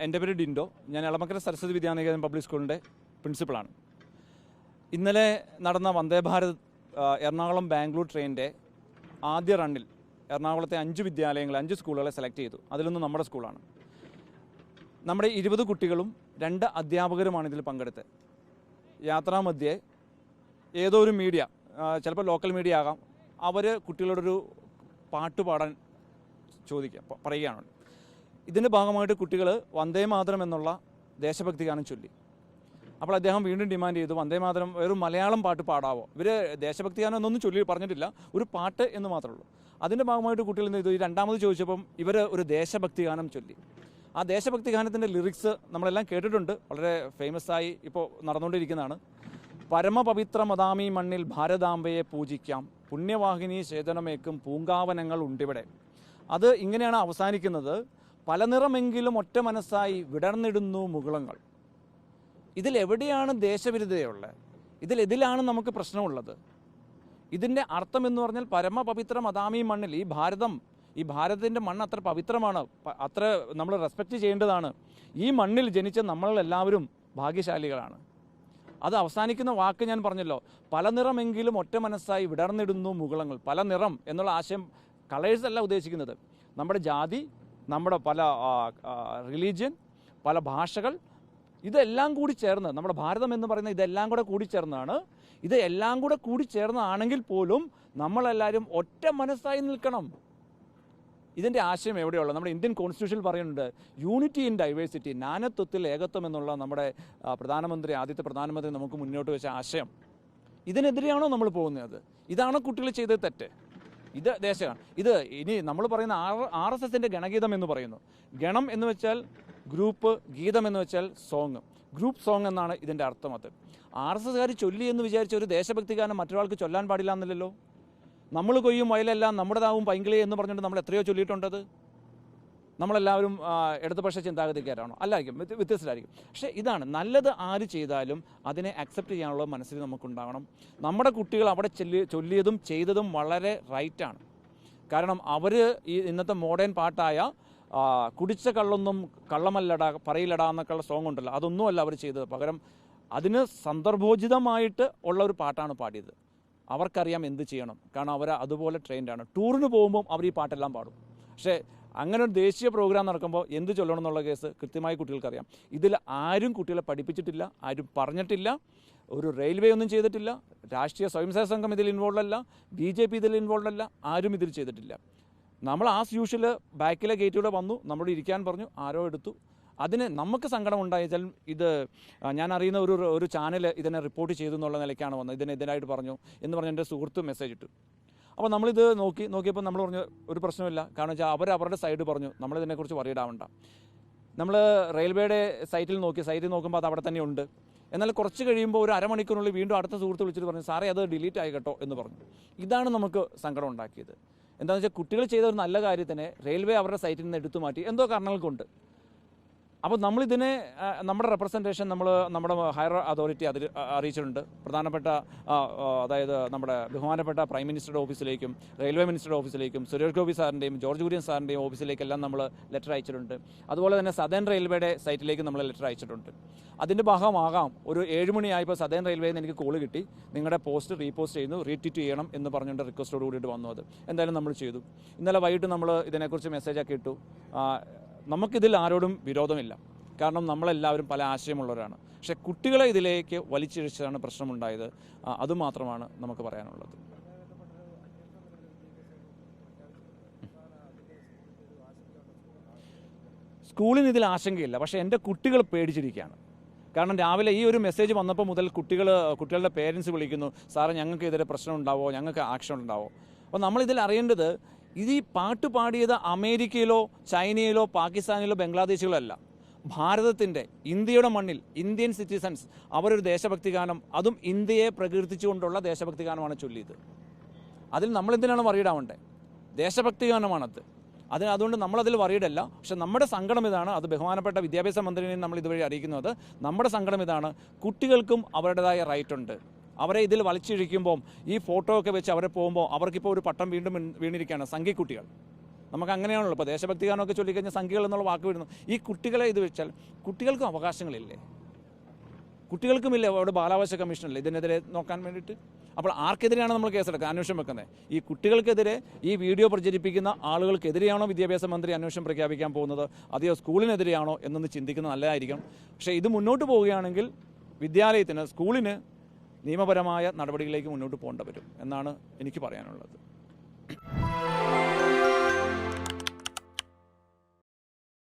എൻ്റെ പേര് ഡിൻഡോ. ഞാൻ എളമക്കര സരസ്വതി വിദ്യാനികേതൻ പബ്ലിക് സ്കൂളിൻ്റെ പ്രിൻസിപ്പളാണ്. ഇന്നലെ നടന്ന വന്ദേ ഭാരത് എറണാകുളം ബാംഗ്ലൂർ ട്രെയിനിൻ്റെ ആദ്യ റണ്ണിൽ എറണാകുളത്തെ 5 വിദ്യാലയങ്ങൾ 5 സ്കൂളുകളെ സെലക്ട് ചെയ്തു. അതിലൊന്ന് നമ്മുടെ സ്കൂളാണ്. നമ്മുടെ 20 കുട്ടികളും 2 അധ്യാപകരുമാണ് ഇതിൽ പങ്കെടുത്തത്. യാത്രാമധ്യേ ഏതോ ഒരു മീഡിയ, ചിലപ്പോൾ ലോക്കൽ മീഡിയ ആകാം, അവർ കുട്ടികളോടൊരു പാട്ട് പാടാൻ പറയുകയാണ്. ഇതിൻ്റെ ഭാഗമായിട്ട് കുട്ടികൾ വന്ദേ മാതരം എന്നുള്ള ദേശഭക്തി ഗാനം ചൊല്ലി. അപ്പോൾ അദ്ദേഹം വീണ്ടും ഡിമാൻഡ് ചെയ്തു, വന്ദേ മാതരം ഒരു മലയാളം പാട്ട് പാടാവോ? ഇവർ ദേശഭക്തി ഗാനം എന്നൊന്നും ചൊല്ലി പറഞ്ഞിട്ടില്ല, ഒരു പാട്ട് എന്ന് മാത്രമേ ഉള്ളൂ. അതിൻ്റെ ഭാഗമായിട്ട് കുട്ടികൾ എന്ത് ചെയ്തു, ഈ രണ്ടാമത് ചോദിച്ചപ്പം ഇവർ ഒരു ദേശഭക്തി ഗാനം ചൊല്ലി. ആ ദേശഭക്തി ഗാനത്തിൻ്റെ ലിറിക്സ് നമ്മളെല്ലാം കേട്ടിട്ടുണ്ട്, വളരെ ഫേമസായി ഇപ്പോൾ നടന്നുകൊണ്ടിരിക്കുന്നതാണ്. പരമപവിത്രമതാമീ മണ്ണിൽ ഭാരതാംബയെ പൂജിക്കാം, പുണ്യവാഹിനി ചേതനമേക്കും പൂങ്കാവനങ്ങൾ ഉണ്ടിവിടെ. അത് ഇങ്ങനെയാണ് അവസാനിക്കുന്നത്. പല നിറമെങ്കിലും ഒറ്റ മനസ്സായി വിടർന്നിടുന്നു മുകുളങ്ങൾ. ഇതിലെവിടെയാണ് ദേശവിരുദ്ധതയുള്ളത്? ഇതിലാണ് നമുക്ക് പ്രശ്നമുള്ളത്? ഇതിൻ്റെ അർത്ഥം എന്ന് പറഞ്ഞാൽ പരമപവിത്രം അതാമീ മണ്ണിൽ, ഈ ഭാരതത്തിൻ്റെ മണ്ണ് അത്ര പവിത്രമാണ്, അത്ര നമ്മൾ റെസ്പെക്റ്റ് ചെയ്യേണ്ടതാണ്. ഈ മണ്ണിൽ ജനിച്ച നമ്മളെല്ലാവരും ഭാഗ്യശാലികളാണ്. അത് അവസാനിക്കുന്ന വാക്ക് ഞാൻ പറഞ്ഞല്ലോ, പല നിറമെങ്കിലും ഒറ്റ മനസ്സായി വിടർന്നിടുന്നു മുകുളങ്ങൾ. പല നിറം എന്നുള്ള ആശയം കളേഴ്സ് അല്ല ഉദ്ദേശിക്കുന്നത്. നമ്മുടെ ജാതി, നമ്മുടെ പല റിലീജിയൻ, പല ഭാഷകൾ, ഇതെല്ലാം കൂടി ചേർന്ന് നമ്മുടെ ഭാരതം എന്ന് പറയുന്ന ഇതെല്ലാം കൂടെ കൂടിച്ചേർന്നതാണ്. ഇതെല്ലാം കൂടെ കൂടിച്ചേർന്നതാണെങ്കിൽ പോലും നമ്മളെല്ലാവരും ഒറ്റ മനസ്സായി നിൽക്കണം. ഇതിൻ്റെ ആശയം എവിടെയുള്ളത്? നമ്മുടെ ഇന്ത്യൻ കോൺസ്റ്റിറ്റ്യൂഷനിൽ പറയുന്നുണ്ട്, യൂണിറ്റി ഇൻ ഡൈവേഴ്സിറ്റി, നാനത്വത്തിൽ ഏകത്വം എന്നുള്ള നമ്മുടെ ആദ്യത്തെ പ്രധാനമന്ത്രി നമുക്ക് മുന്നോട്ട് വെച്ച ആശയം. ഇതിനെതിരെയാണോ നമ്മൾ പോകുന്നത്? ഇതാണോ കുട്ടികൾ ചെയ്തത് തെറ്റ്? ഇത് ദേശമാണ്. ഇത് ഇനി നമ്മൾ പറയുന്ന RSSൻ്റെ ഗണഗീതം എന്ന് പറയുന്നു. ഗണം എന്ന് വെച്ചാൽ ഗ്രൂപ്പ്, ഗീതം എന്ന് വെച്ചാൽ സോങ്, ഗ്രൂപ്പ് സോങ് എന്നാണ് ഇതിൻ്റെ അർത്ഥം. അത് RSSകാർ ചൊല്ലി എന്ന് വിചാരിച്ച ഒരു ദേശഭക്തി ഗാനം മറ്റൊരാൾക്ക് ചൊല്ലാൻ പാടില്ല എന്നില്ലല്ലോ. നമ്മൾ കൊയ്യും വയലെല്ലാം നമ്മുടേതാവും പൈങ്കിളി എന്ന് പറഞ്ഞിട്ട് നമ്മൾ എത്രയോ ചൊല്ലിയിട്ടുണ്ടത്. നമ്മളെല്ലാവരും ഇടതുപക്ഷ ചിന്താഗതിക്കാരാണോ? അല്ലായിരിക്കും, വ്യത്യസ്തരായിരിക്കും. പക്ഷേ ഇതാണ് നല്ലത്. ആര് ചെയ്താലും അതിനെ അക്സെപ്റ്റ് ചെയ്യാനുള്ള മനസ്സിൽ നമുക്കുണ്ടാകണം. നമ്മുടെ കുട്ടികൾ അവിടെ ചൊല്ലിയതും ചെയ്തതും വളരെ റൈറ്റാണ്. കാരണം അവർ ഈ ഇന്നത്തെ മോഡേൺ പാട്ടായ കുടിച്ച കള്ളൊന്നും കള്ളമല്ലടാ പറയിലടാ എന്നൊക്കെയുള്ള സോങ് ഉണ്ടല്ലോ, അതൊന്നുമല്ല അവർ ചെയ്തത്. പകരം അതിന് സന്ദർഭോചിതമായിട്ട് ഉള്ള ഒരു പാട്ടാണ് പാടിയത്. അവർക്കറിയാം എന്ത് ചെയ്യണം, കാരണം അവർ അതുപോലെ ട്രെയിൻഡാണ്. ടൂറിന് പോകുമ്പം അവർ ഈ പാട്ടെല്ലാം പാടും. പക്ഷേ അങ്ങനെ ഒരു ദേശീയ പ്രോഗ്രാം നടക്കുമ്പോൾ എന്ത് ചൊല്ലണം എന്നുള്ള കേസ് കൃത്യമായി കുട്ടികൾക്കറിയാം. ഇതിൽ ആരും കുട്ടികളെ പഠിപ്പിച്ചിട്ടില്ല, ആരും പറഞ്ഞിട്ടില്ല, ഒരു റെയിൽവേ ഒന്നും ചെയ്തിട്ടില്ല, രാഷ്ട്രീയ സ്വയംസേവക സംഘം ഇതിൽ ഇൻവോൾവ് അല്ല, BJP ഇതിൽ ഇൻവോൾവ് അല്ല, ആരും ഇതിൽ ചെയ്തിട്ടില്ല. നമ്മൾ ആസ് യൂഷ്വൽ ബാക്കിലെ ഗേറ്റിലൂടെ വന്നു, നമ്മളോട് ഇരിക്കാൻ പറഞ്ഞു, ആരോ എടുത്തു. അതിന് നമുക്ക് സങ്കടം ഉണ്ടായാൽ ഇത് ഞാൻ അറിയുന്ന ഒരു ചാനൽ ഇതിനെ റിപ്പോർട്ട് ചെയ്തു എന്നുള്ള നിലയ്ക്കാണ് വന്നത്. ഇതിനെതിരായിട്ട് പറഞ്ഞു എന്ന് പറഞ്ഞ് എൻ്റെ സുഹൃത്ത് മെസ്സേജ് ഇട്ടു. അപ്പോൾ നമ്മളിത് നോക്കിയപ്പോൾ നമ്മൾ പറഞ്ഞു ഒരു പ്രശ്നമില്ല, കാരണം വെച്ചാൽ അവരുടെ സൈഡ് പറഞ്ഞു നമ്മളിതിനെക്കുറിച്ച് വറിയിടാവണ്ട. നമ്മൾ റെയിൽവേയുടെ സൈറ്റിൽ നോക്കുമ്പോൾ അത് അവിടെ തന്നെ ഉണ്ട്. എന്നാൽ കുറച്ച് കഴിയുമ്പോൾ ഒരു അരമണിക്കൂറിനുള്ളിൽ വീണ്ടും അടുത്ത സുഹൃത്ത് വിളിച്ചിട്ട് പറഞ്ഞു, സാറേ അത് ഡിലീറ്റ് ആയി കേട്ടോ എന്ന് പറഞ്ഞു. ഇതാണ് നമുക്ക് സങ്കടം ഉണ്ടാക്കിയത്. എന്താണെന്ന് വെച്ചാൽ കുട്ടികൾ ചെയ്ത ഒരു നല്ല കാര്യത്തിനെ റെയിൽവേ അവരുടെ സൈറ്റിൽ നിന്ന് എടുത്തു മാറ്റി, എന്തോ കാരണങ്ങൾക്കുണ്ട്. അപ്പോൾ നമ്മളിതിനെ നമ്മുടെ റെപ്രസെൻറ്റേഷൻ നമ്മുടെ ഹയർ അതോറിറ്റി അറിയിച്ചിട്ടുണ്ട്. പ്രധാനപ്പെട്ട അതായത് നമ്മുടെ ബഹുമാനപ്പെട്ട പ്രൈം മിനിസ്റ്ററുടെ ഓഫീസിലേക്കും റെയിൽവേ മിനിസ്റ്ററുടെ ഓഫീസിലേക്കും സുരേഷ് ഗോപി സാറിൻ്റെയും ജോർജ് കുര്യൻ സാറിൻ്റെയും ഓഫീസിലേക്കെല്ലാം നമ്മൾ ലെറ്റർ അയച്ചിട്ടുണ്ട്. അതുപോലെ തന്നെ സദേൺ റെയിൽവേയുടെ സൈറ്റിലേക്ക് നമ്മൾ ലെറ്റർ അയച്ചിട്ടുണ്ട്. അതിൻ്റെ ഭാഗമാകാം ഒരു 7 മണിയായപ്പോൾ സദേൺ റെയിൽവേയിൽ നിന്ന് എനിക്ക് കോൾ കിട്ടി, നിങ്ങളുടെ പോസ്റ്റ് റീപോസ്റ്റ് ചെയ്യുന്നു, റീട്വീറ്റ് ചെയ്യണം എന്ന് പറഞ്ഞുകൊണ്ട് റിക്വസ്റ്റോട് കൂടിയിട്ട് വന്നു. അത് എന്തായാലും നമ്മൾ ചെയ്തു. ഇന്നലെ വൈകിട്ട് നമ്മൾ ഇതിനെക്കുറിച്ച് മെസ്സേജൊക്കെ ഇട്ടു. നമുക്കിതിൽ ആരോടും വിരോധമില്ല, കാരണം നമ്മളെല്ലാവരും പല ആശയമുള്ളവരാണ്. പക്ഷേ കുട്ടികളെ ഇതിലേക്ക് വലിച്ചിഴച്ചതാണ് പ്രശ്നമുണ്ടായത്. അതുമാത്രമാണ് നമുക്ക് പറയാനുള്ളത്. സ്കൂളിന് ഇതിൽ ആശങ്കയില്ല, പക്ഷേ എൻ്റെ കുട്ടികൾ പേടിച്ചിരിക്കുകയാണ്. കാരണം രാവിലെ ഈ ഒരു മെസ്സേജ് വന്നപ്പോൾ മുതൽ കുട്ടികളുടെ പേരൻസ് വിളിക്കുന്നു, സാറേ ഞങ്ങൾക്ക് ഇതിൽ പ്രശ്നം ഉണ്ടാവോ, ഞങ്ങൾക്ക് ആക്ഷൻ ഉണ്ടാവോ. അപ്പോൾ നമ്മളിതിൽ അറിയേണ്ടത്, ഇത് ഈ പാട്ട് പാടിയത് അമേരിക്കയിലോ ചൈനയിലോ പാകിസ്ഥാനിലോ ബംഗ്ലാദേശിലോ അല്ല, ഭാരതത്തിൻ്റെ ഇന്ത്യയുടെ മണ്ണിൽ ഇന്ത്യൻ സിറ്റിസൺസ് അവരൊരു ദേശഭക്തി ഗാനം, അതും ഇന്ത്യയെ പ്രകീർത്തിച്ചുകൊണ്ടുള്ള ദേശഭക്തി ഗാനമാണ് ചൊല്ലിയത്. അതിൽ നമ്മളെന്തിനാണ് വറീഡാവേണ്ടത്? ദേശഭക്തി ഗാനമാണത്. അതുകൊണ്ട് നമ്മളതിൽ വറീഡല്ല. പക്ഷെ നമ്മുടെ സങ്കടം ഇതാണ്, അത് ബഹുമാനപ്പെട്ട വിദ്യാഭ്യാസ മന്ത്രിനെയും നമ്മൾ ഇതുവഴി അറിയിക്കുന്നത്. നമ്മുടെ സങ്കടം ഇതാണ്, കുട്ടികൾക്കും അവരുടേതായ റൈറ്റ് ഉണ്ട്. അവരെ ഇതിൽ വലിച്ചിഴിക്കുമ്പോൾ ഈ ഫോട്ടോ ഒക്കെ വെച്ച് അവരെ പോകുമ്പോൾ അവർക്കിപ്പോൾ ഒരു പട്ടം വീണ്ടും വീണിരിക്കുകയാണ് സംഘിക്കുട്ടികൾ. നമുക്ക് അങ്ങനെയാണല്ലോ. ഇപ്പോൾ ദേശഭക്തി ഗാനമൊക്കെ ചൊല്ലിക്കഴിഞ്ഞാൽ സംഖ്യകൾ എന്നുള്ള വാക്ക് വരുന്നു. ഈ കുട്ടികളെ ഇത് വെച്ചാൽ കുട്ടികൾക്കും അവകാശങ്ങളില്ലേ? കുട്ടികൾക്കുമില്ലേ അവിടെ ബാലാവകാശ കമ്മീഷനല്ലേ ഇതിനെതിരെ നോക്കാൻ വേണ്ടിയിട്ട്? അപ്പോൾ ആർക്കെതിരെയാണ് നമ്മൾ കേസെടുക്കുക, അന്വേഷണം വെക്കുന്നത്? ഈ കുട്ടികൾക്കെതിരെ, ഈ വീഡിയോ പ്രചരിപ്പിക്കുന്ന ആളുകൾക്കെതിരെയാണോ വിദ്യാഭ്യാസ മന്ത്രി അന്വേഷണം പ്രഖ്യാപിക്കാൻ പോകുന്നത്, അതെയോ സ്കൂളിനെതിരെയാണോ എന്നൊന്ന് ചിന്തിക്കുന്നത് നല്ലതായിരിക്കും. പക്ഷേ ഇത് മുന്നോട്ട് പോവുകയാണെങ്കിൽ വിദ്യാലയത്തിന്, സ്കൂളിന് നിയമപരമായ നടപടികളിലേക്ക് മുന്നോട്ട് പോകേണ്ടി വരും എന്നാണ് എനിക്ക് പറയാനുള്ളത്.